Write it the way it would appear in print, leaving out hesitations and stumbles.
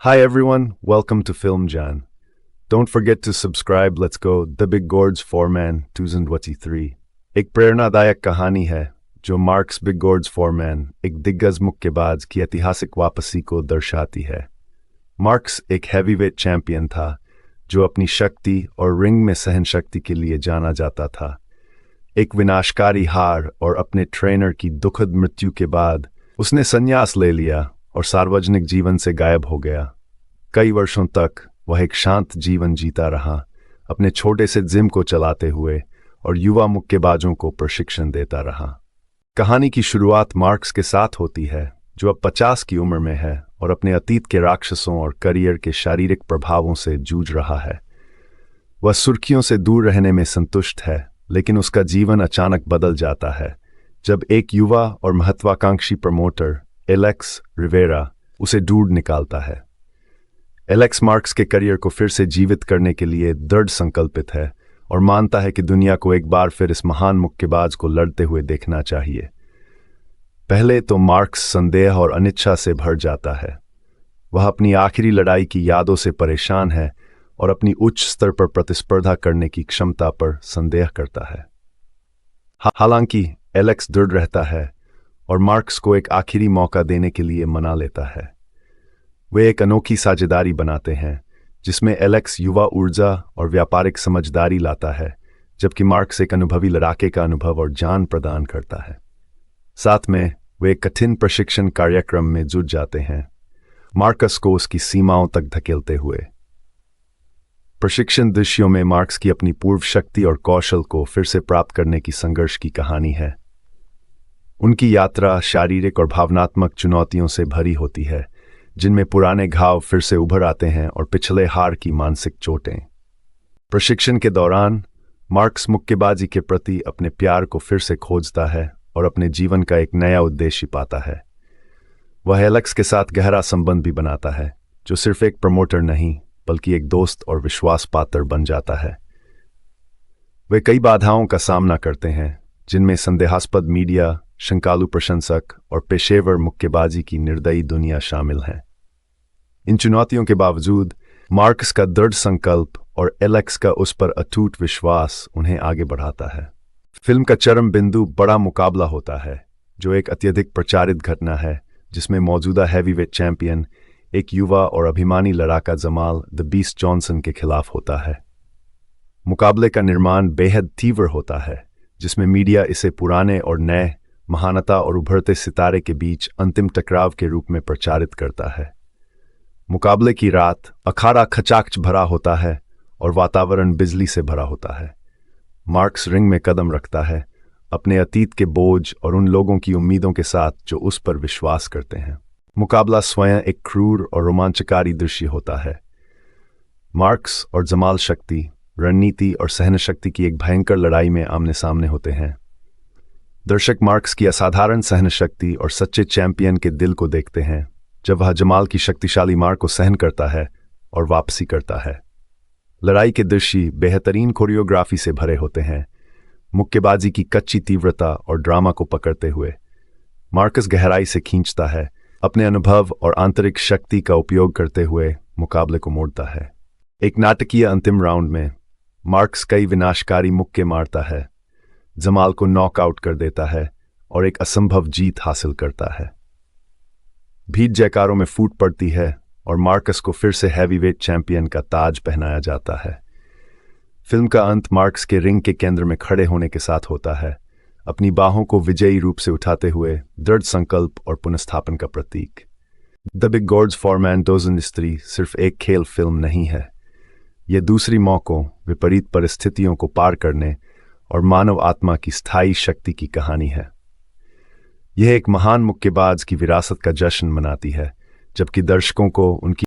Hi everyone, welcome to Film Jan. Don't forget to subscribe. Let's go. The Big Gord's Foreman 2023 एक प्रेरणादायक कहानी है जो marks big guards foreman एक दिग्गज मुक्केबाज की ऐतिहासिक वापसी को दर्शाती है। मार्क्स एक हैवीवेट चैंपियन था जो अपनी शक्ति और रिंग में सहनशक्ति के लिए जाना जाता था। एक विनाशकारी हार और अपने ट्रेनर की दुखद मृत्यु के बाद उसने संन्यास ले लिया और सार्वजनिक जीवन से गायब हो गया। कई वर्षों तक वह एक शांत जीवन जीता रहा, अपने छोटे से जिम को चलाते हुए और युवा मुक्केबाजों को प्रशिक्षण देता रहा। कहानी की शुरुआत मार्क्स के साथ होती है जो अब 50 की उम्र में है और अपने अतीत के राक्षसों और करियर के शारीरिक प्रभावों से जूझ रहा है। वह सुर्खियों से दूर रहने में संतुष्ट है, लेकिन उसका जीवन अचानक बदल जाता है जब एक युवा और महत्वाकांक्षी प्रमोटर एलेक्स रिवेरा उसे ढूंढ निकालता है। एलेक्स मार्क्स के करियर को फिर से जीवित करने के लिए दृढ़ संकल्पित है और मानता है कि दुनिया को एक बार फिर इस महान मुक्केबाज को लड़ते हुए देखना चाहिए। पहले तो मार्क्स संदेह और अनिच्छा से भर जाता है। वह अपनी आखिरी लड़ाई की यादों से परेशान है और अपनी उच्च स्तर पर प्रतिस्पर्धा करने की क्षमता पर संदेह करता है। हालांकि एलेक्स दृढ़ रहता है और मार्क्स को एक आखिरी मौका देने के लिए मना लेता है। वे एक अनोखी साझेदारी बनाते हैं जिसमें एलेक्स युवा ऊर्जा और व्यापारिक समझदारी लाता है, जबकि मार्क्स एक अनुभवी लड़ाके का अनुभव और जान प्रदान करता है। साथ में वे एक कठिन प्रशिक्षण कार्यक्रम में जुट जाते हैं, मार्कस को उसकी सीमाओं तक धकेलते हुए। प्रशिक्षण दृश्यों में मार्क्स की अपनी पूर्व शक्ति और कौशल को फिर से प्राप्त करने की संघर्ष की कहानी है। उनकी यात्रा शारीरिक और भावनात्मक चुनौतियों से भरी होती है, जिनमें पुराने घाव फिर से उभर आते हैं और पिछले हार की मानसिक चोटें। प्रशिक्षण के दौरान मार्क्स मुक्केबाजी के प्रति अपने प्यार को फिर से खोजता है और अपने जीवन का एक नया उद्देश्य पाता है। वह एलेक्स के साथ गहरा संबंध भी बनाता है, जो सिर्फ एक प्रमोटर नहीं बल्कि एक दोस्त और विश्वास पात्र बन जाता है। वे कई बाधाओं का सामना करते हैं, जिनमें संदेहास्पद मीडिया, शंकालु प्रशंसक और पेशेवर मुक्केबाजी की निर्दयी दुनिया शामिल है। इन चुनौतियों के बावजूद मार्क्स का दृढ़ संकल्प और एलेक्स का उस पर अटूट विश्वास उन्हें आगे बढ़ाता है। फिल्म का चरम बिंदु बड़ा मुकाबला होता है, जो एक अत्यधिक प्रचारित घटना है जिसमें मौजूदा हैवीवेट चैंपियन एक युवा और अभिमानी लड़ाका जमाल द बीस्ट जॉनसन के खिलाफ होता है। मुकाबले का निर्माण बेहद तीव्र होता है, जिसमें मीडिया इसे पुराने और नए, महानता और उभरते सितारे के बीच अंतिम टकराव के रूप में प्रचारित करता है। मुकाबले की रात अखाड़ा खचाखच भरा होता है और वातावरण बिजली से भरा होता है। मार्क्स रिंग में कदम रखता है, अपने अतीत के बोझ और उन लोगों की उम्मीदों के साथ जो उस पर विश्वास करते हैं। मुकाबला स्वयं एक क्रूर और रोमांचकारी दृश्य होता है। मार्क्स और जमाल शक्ति, रणनीति और सहनशक्ति की एक भयंकर लड़ाई में आमने सामने होते हैं। दर्शक मार्क्स की असाधारण सहनशक्ति और सच्चे चैंपियन के दिल को देखते हैं जब वह जमाल की शक्तिशाली मार को सहन करता है और वापसी करता है। लड़ाई के दृश्य बेहतरीन कोरियोग्राफी से भरे होते हैं, मुक्केबाजी की कच्ची तीव्रता और ड्रामा को पकड़ते हुए। मार्कस गहराई से खींचता है, अपने अनुभव और आंतरिक शक्ति का उपयोग करते हुए मुकाबले को मोड़ता है। एक नाटकीय अंतिम राउंड में मार्क्स कई विनाशकारी मुक्के मारता है, जमाल को नॉकआउट कर देता है और एक असंभव जीत हासिल करता है। भीड़ जयकारों में फूट पड़ती है और मार्कस को फिर से हैवीवेट चैंपियन का ताज पहनाया जाता है। फिल्म का अंत मार्क्स के रिंग के केंद्र में खड़े होने के साथ होता है, अपनी बाहों को विजयी रूप से उठाते हुए दृढ़ संकल्प और पुनर्स्थापन का प्रतीक। द बिग गॉर्ड्स फोरमैन 2023 सिर्फ एक खेल फिल्म नहीं है, यह दूसरी मौकों, विपरीत परिस्थितियों को पार करने और मानव आत्मा की स्थायी शक्ति की कहानी है। यह एक महान मुक्केबाज की विरासत का जश्न मनाती है, जबकि दर्शकों को उनकी